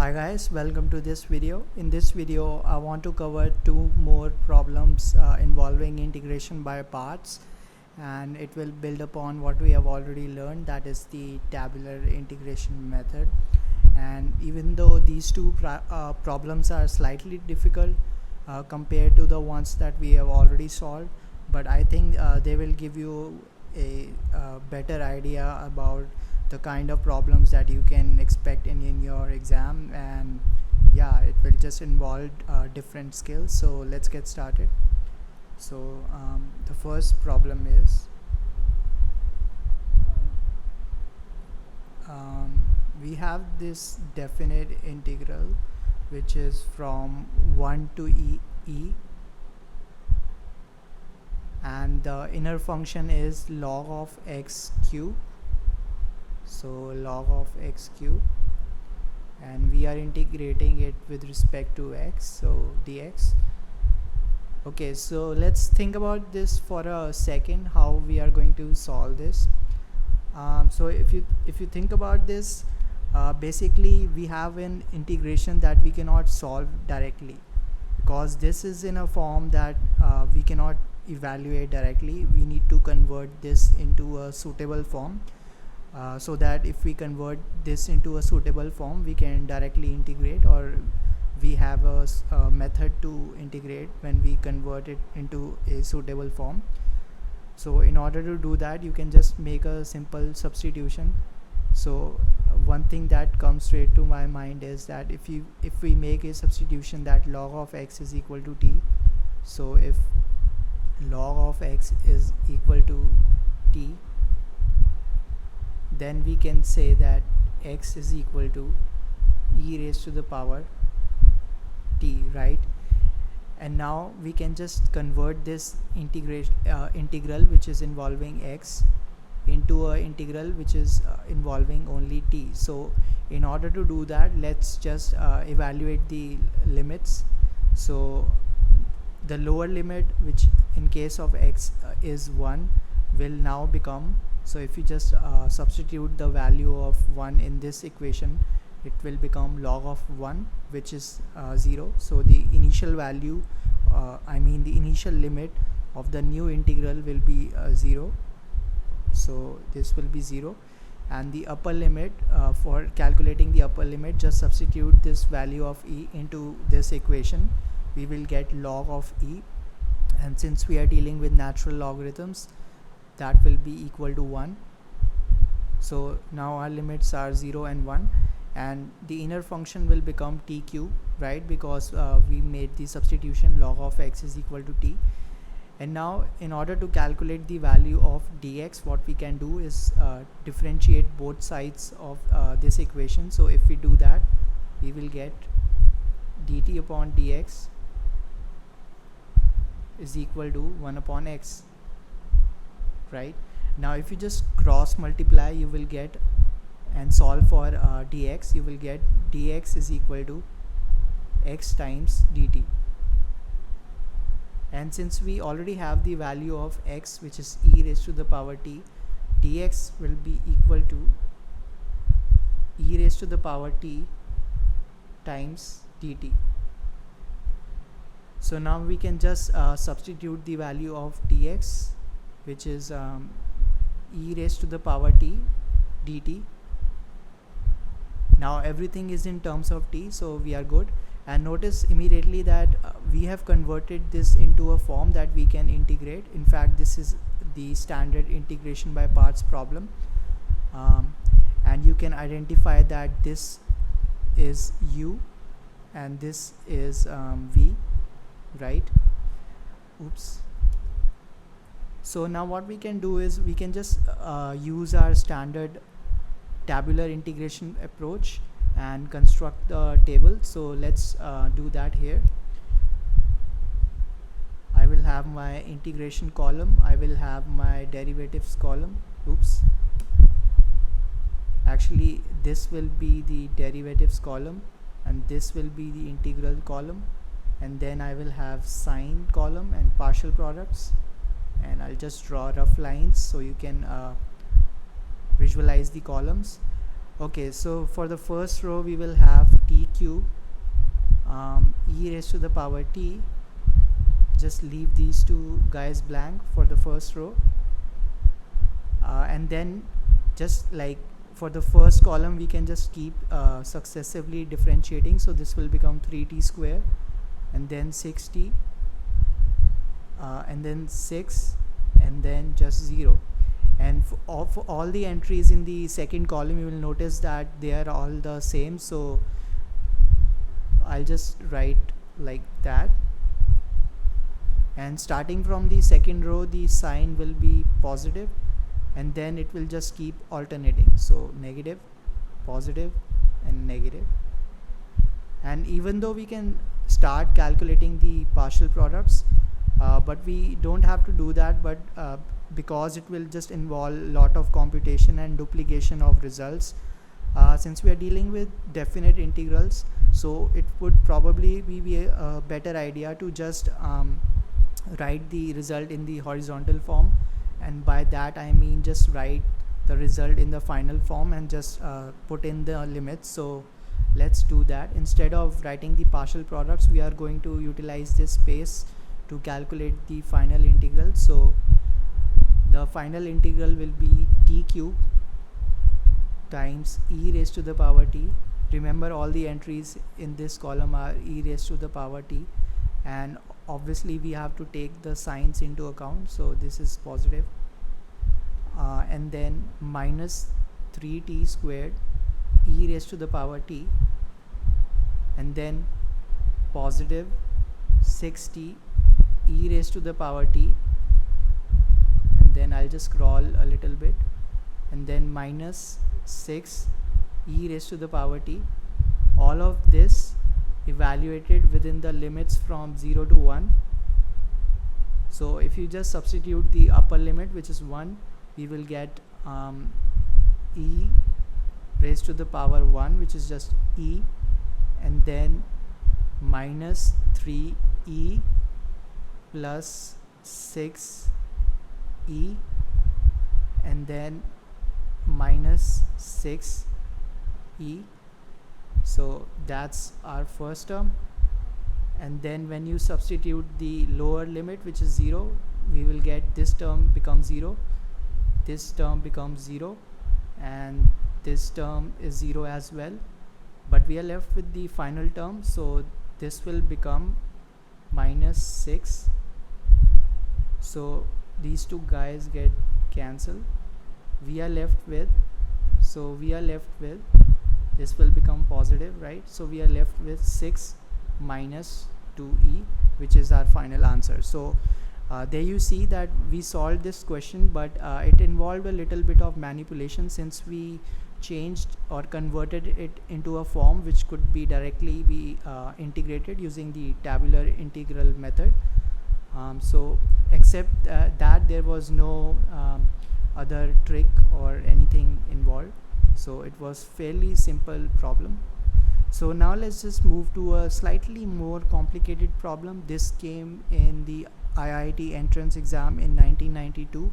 Hi guys, welcome to this video. In this video I want to cover two more problems involving integration by parts, and it will build upon what we have already learned, that is the tabular integration method. And even though these two problems are slightly difficult compared to the ones that we have already solved, but I think they will give you a better idea about the kind of problems that you can expect in your exam. And yeah, it will just involve different skills. So let's get started. So the first problem is we have this definite integral which is from 1 to e, and the inner function is log of x cube. So log of x cube, and we are integrating it with respect to x, so dx. Okay, so let's think about this for a second, how we are going to solve this. So if you think about this, basically we have an integration that we cannot solve directly, because this is in a form that we cannot evaluate directly. We need to convert this into a suitable form, so that if we convert this into a suitable form, we can directly integrate, or we have a method to integrate when we convert it into a suitable form. So in order to do that, you can just make a simple substitution. So one thing that comes straight to my mind is that if we make a substitution that log of x is equal to t, so if log of x is equal to t, then we can say that x is equal to e raised to the power t, right? And now we can just convert this integral which is involving x into a integral which is involving only t. So in order to do that, let's just evaluate the limits. So the lower limit, which in case of x is 1, will now become, so if you just substitute the value of 1 in this equation, it will become log of 1, which is 0. So the initial value, the initial limit of the new integral will be 0. So this will be 0, and the upper limit, for calculating the upper limit, just substitute this value of e into this equation. We will get log of e, and since we are dealing with natural logarithms, that will be equal to 1. So now our limits are 0 and 1, and the inner function will become t cube, right? Because we made the substitution log of x is equal to t. And now in order to calculate the value of dx, what we can do is differentiate both sides of this equation. So if we do that, we will get dt upon dx is equal to 1 upon x, right? Now if you just cross multiply, you will get, and solve for dx, you will get dx is equal to x times dt. And since we already have the value of x, which is e raised to the power t, dx will be equal to e raised to the power t times dt. So now we can just substitute the value of dx, which is e raised to the power t dt. Now everything is in terms of t, so we are good. And notice immediately that we have converted this into a form that we can integrate. In fact, this is the standard integration by parts problem, and you can identify that this is u and this is v, right? Oops. So now what we can do is we can just use our standard tabular integration approach and construct the table. So let's do that here. I will have my integration column, I will have my derivatives column. Oops, actually this will be the derivatives column, and this will be the integral column, and then I will have sign column and partial products. And I'll just draw rough lines so you can visualize the columns. Okay, so for the first row we will have t cube e raised to the power t. Just leave these two guys blank for the first row, and then just like for the first column we can just keep successively differentiating. So this will become 3t square, and then 6t, and then 6, and then just 0. And for all the entries in the second column, you will notice that they are all the same, so I'll just write like that. And starting from the second row, the sign will be positive, and then it will just keep alternating, so negative, positive, and negative. And even though we can start calculating the partial products, but we don't have to do that, but because it will just involve a lot of computation and duplication of results, since we are dealing with definite integrals, so it would probably be a better idea to just write the result in the horizontal form. And by that I mean just write the result in the final form and just put in the limits. So let's do that. Instead of writing the partial products, we are going to utilize this space to calculate the final integral. So the final integral will be t cube times e raised to the power t. Remember, all the entries in this column are e raised to the power t, and obviously we have to take the signs into account, so this is positive, and then minus 3t squared e raised to the power t, and then positive 6t e raised to the power t, and then I'll just scroll a little bit, and then minus 6 e raised to the power t. All of this evaluated within the limits from 0 to 1. So if you just substitute the upper limit, which is 1, we will get e raised to the power 1, which is just e, and then minus 3e plus 6e, and then minus 6e. So that's our first term. And then when you substitute the lower limit, which is 0, we will get this term becomes 0, this term becomes 0, and this term is 0 as well. But we are left with the final term, so this will become minus 6. So these two guys get cancelled. We are left with, this will become positive, right? So we are left with 6 minus 2e, which is our final answer. So there you see that we solved this question, but it involved a little bit of manipulation, since we changed or converted it into a form which could be directly be integrated using the tabular integral method. So except that there was no other trick or anything involved, so it was fairly simple problem. So now let's just move to a slightly more complicated problem. This came in the IIT entrance exam in 1992,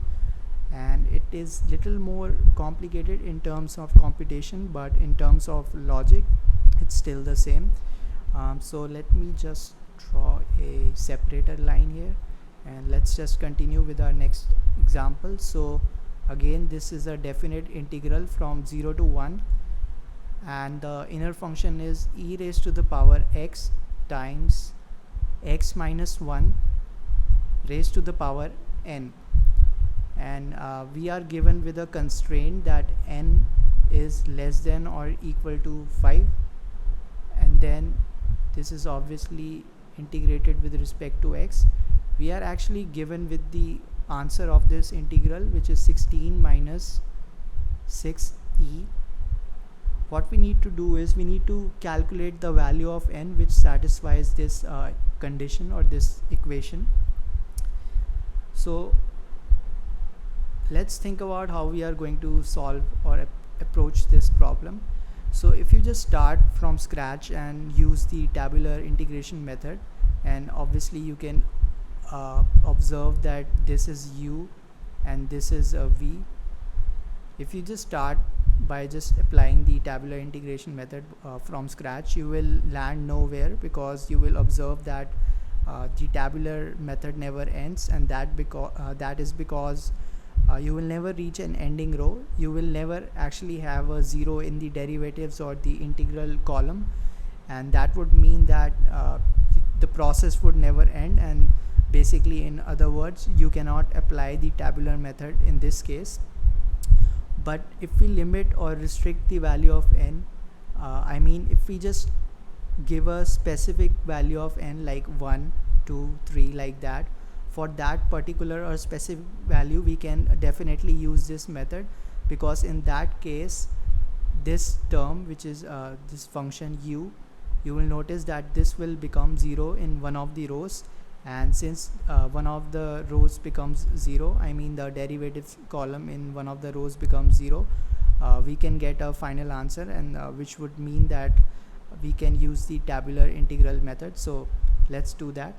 and it is little more complicated in terms of computation, but in terms of logic it's still the same. So let me just draw a separator line here, and let's just continue with our next example. So again, this is a definite integral from 0 to 1, and the inner function is e raised to the power x times x minus 1 raised to the power n. And we are given with a constraint that n is less than or equal to 5, and then this is obviously integrated with respect to x. We are actually given with the answer of this integral, which is 16 minus 6e. What we need to do is we need to calculate the value of n which satisfies this condition or this equation. So let's think about how we are going to solve or approach this problem. So if you just start from scratch and use the tabular integration method, and obviously you can observe that this is u and this is a v. If you just start by just applying the tabular integration method from scratch, you will land nowhere, because you will observe that the tabular method never ends, and that is because you will never reach an ending row. You will never actually have a zero in the derivatives or the integral column, and that would mean that the process would never end, and basically, in other words, you cannot apply the tabular method in this case. But if we limit or restrict the value of n, I mean, if we just give a specific value of n, like 1, 2, 3, like that, for that particular or specific value, we can definitely use this method, because in that case, this term, which is this function u, you will notice that this will become 0 in one of the rows, and since one of the rows becomes 0, I mean the derivative column in one of the rows becomes 0, we can get a final answer, and which would mean that we can use the tabular integral method. So let's do that.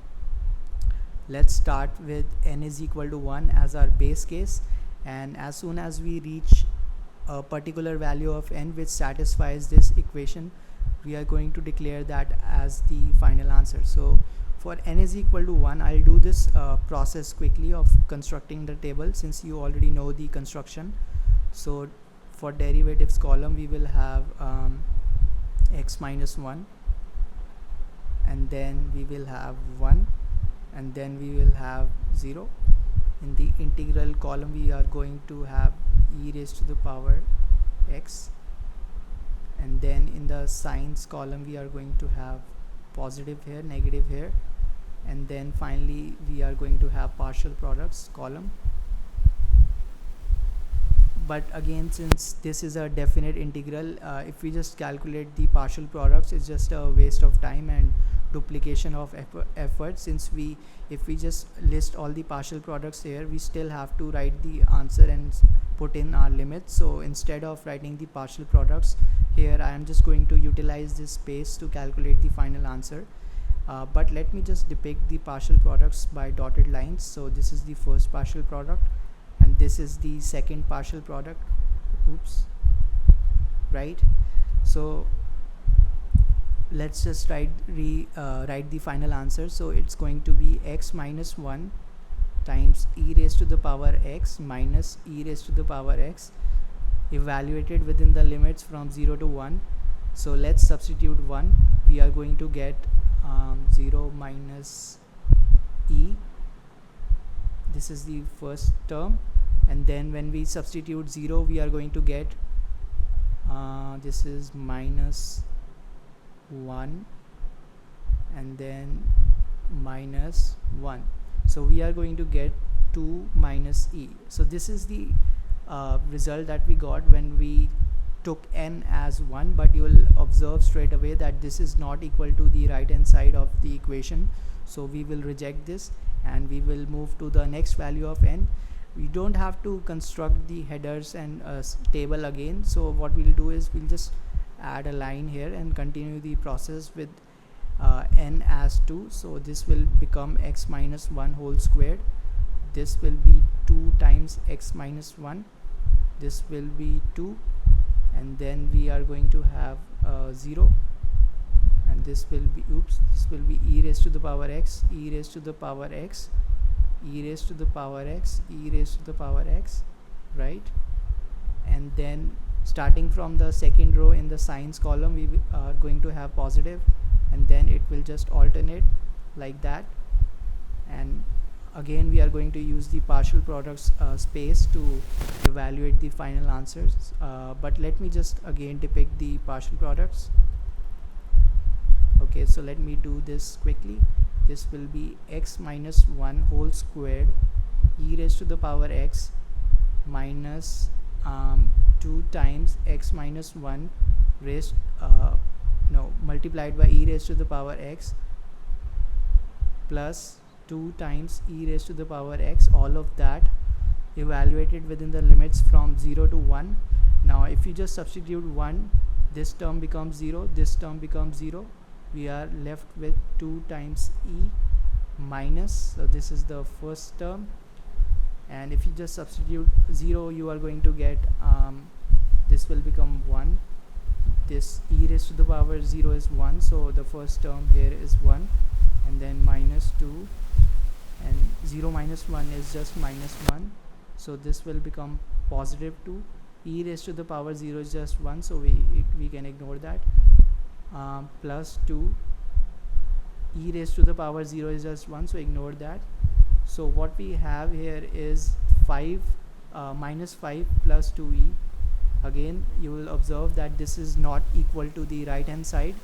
Let's start with n is equal to 1 as our base case, and as soon as we reach a particular value of n which satisfies this equation, we are going to declare that as the final answer. So for n is equal to 1, I'll do this process quickly of constructing the table, since you already know the construction. So for derivatives column, we will have x minus 1, and then we will have 1, and then we will have 0. In the integral column, we are going to have e raised to the power x, and then in the signs column, we are going to have positive here, negative here, and then finally we are going to have partial products column. But again, since this is a definite integral, if we just calculate the partial products, it's just a waste of time and duplication of effort, since if we just list all the partial products here, we still have to write the answer and put in our limits. So instead of writing the partial products here, I am just going to utilize this space to calculate the final answer. But let me just depict the partial products by dotted lines. So this is the first partial product, and this is the second partial product. Oops. Right. So let's just write the final answer. So it's going to be x minus 1 times e raised to the power x minus e raised to the power x, evaluated within the limits from 0 to 1. So let's substitute 1. We are going to get 0 minus e. This is the first term, and then when we substitute 0, we are going to get this is minus 1, and then minus 1. So we are going to get 2 minus e. So this is the result that we got when we took n as 1, but you will observe straight away that this is not equal to the right hand side of the equation. So we will reject this, and we will move to the next value of n. We don't have to construct the headers and table again. So what we'll do is we'll just add a line here and continue the process with n as 2. So this will become x minus 1 whole squared. This will be 2 times x minus 1. This will be 2, and then we are going to have 0, and this will be this will be e raised to the power x, e raised to the power x, e raised to the power x, e raised to the power x, right? And then starting from the second row in the signs column, we are going to have positive, and then it will just alternate like that. And again, we are going to use the partial products space to evaluate the final answers. But let me just again depict the partial products. Okay, so let me do this quickly. This will be x minus 1 whole squared, e raised to the power x minus 2 times x minus 1 raised multiplied by e raised to the power x plus 2 times e raised to the power x, all of that evaluated within the limits from 0 to 1. Now if you just substitute 1, this term becomes 0, this term becomes 0. We are left with 2 times e minus, so this is the first term, and if you just substitute 0, you are going to get this will become 1. This e raised to the power 0 is 1, so the first term here is 1, and then minus 2, and 0 minus 1 is just minus 1, so this will become positive 2. E raised to the power 0 is just 1, so we can ignore that. Plus 2, e raised to the power 0 is just 1, so ignore that. So what we have here is 5 minus 5 plus 2e. Again, you will observe that this is not equal to the right hand side,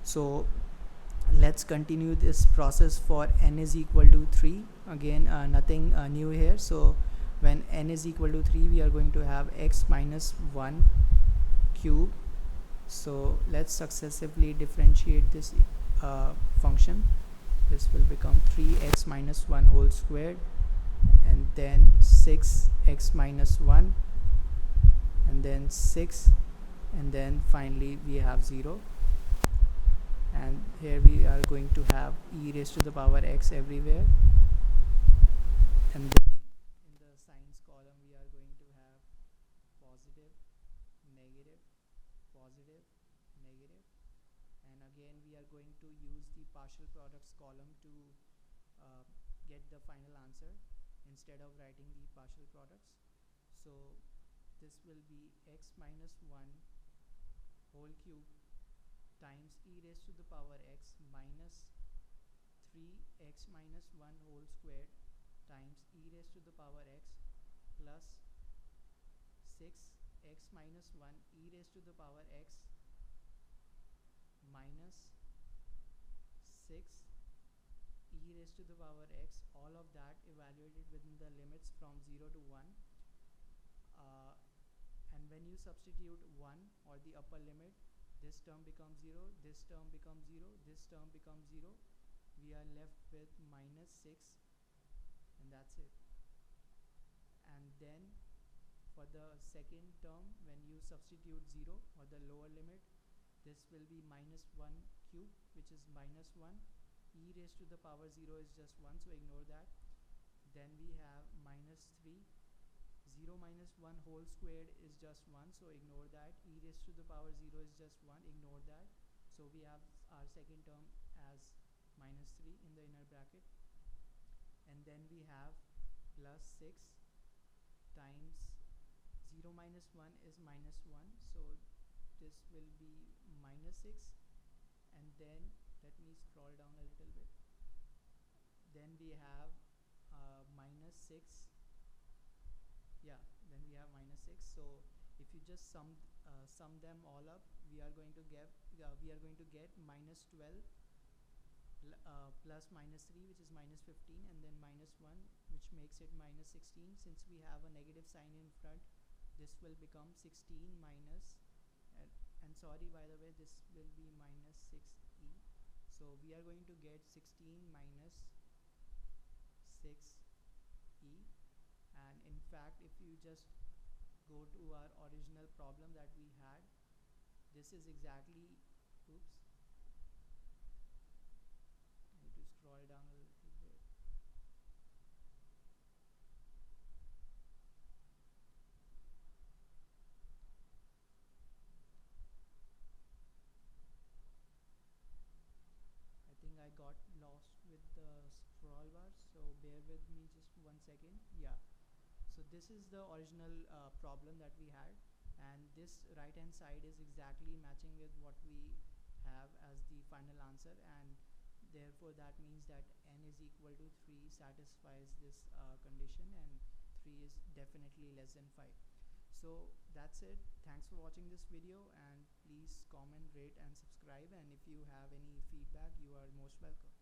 so let's continue this process for n is equal to 3. Again, nothing new here. So when n is equal to 3, we are going to have x minus 1 cube. So let's successively differentiate this function. This will become 3x minus 1 whole squared, and then 6x minus 1, and then 6, and then finally we have 0. And here we are going to have e raised to the power x everywhere, and then in the signs column we are going to have positive, negative, positive, negative, and again we are going to use the partial products column to get the final answer instead of writing the partial products. So this will be x minus 1 whole cube times e raised to the power x minus 3x minus 1 whole squared times e raised to the power x plus 6x minus 1 e raised to the power x minus 6 e raised to the power x, all of that evaluated within the limits from 0 to 1. And when you substitute 1 or the upper limit, this term becomes 0, this term becomes 0, this term becomes 0. We are left with minus 6, and that's it. And then for the second term, when you substitute 0 or the lower limit, this will be minus 1 cube, which is minus 1. E raised to the power 0 is just 1, so ignore that. Then we have minus 3. 0 minus 1 whole squared is just 1, so ignore that. E raised to the power 0 is just 1, ignore that. So we have our second term as minus 3 in the inner bracket. And then we have plus 6 times 0 minus 1 is minus 1, so this will be minus 6. And then let me scroll down a little bit. Then we have minus 6. Yeah, then we have minus 6. So if you just sum them all up, we are going to get minus 12 plus minus 3, which is minus 15, and then minus 1, which makes it minus 16. Since we have a negative sign in front, this will become 16 minus, and sorry, by the way, this will be minus 6e. So we are going to get 16 minus 6e. And in fact, if you just go to our original problem that we had, this is exactly, oops, I need to scroll down a little bit. I think I got lost with the scroll bar, so bear with me just 1 second. Yeah, so this is the original problem that we had, and this right hand side is exactly matching with what we have as the final answer, and therefore that means that n is equal to 3 satisfies this condition, and 3 is definitely less than 5. So that's it. Thanks for watching this video, and please comment, rate and subscribe, and if you have any feedback, you are most welcome.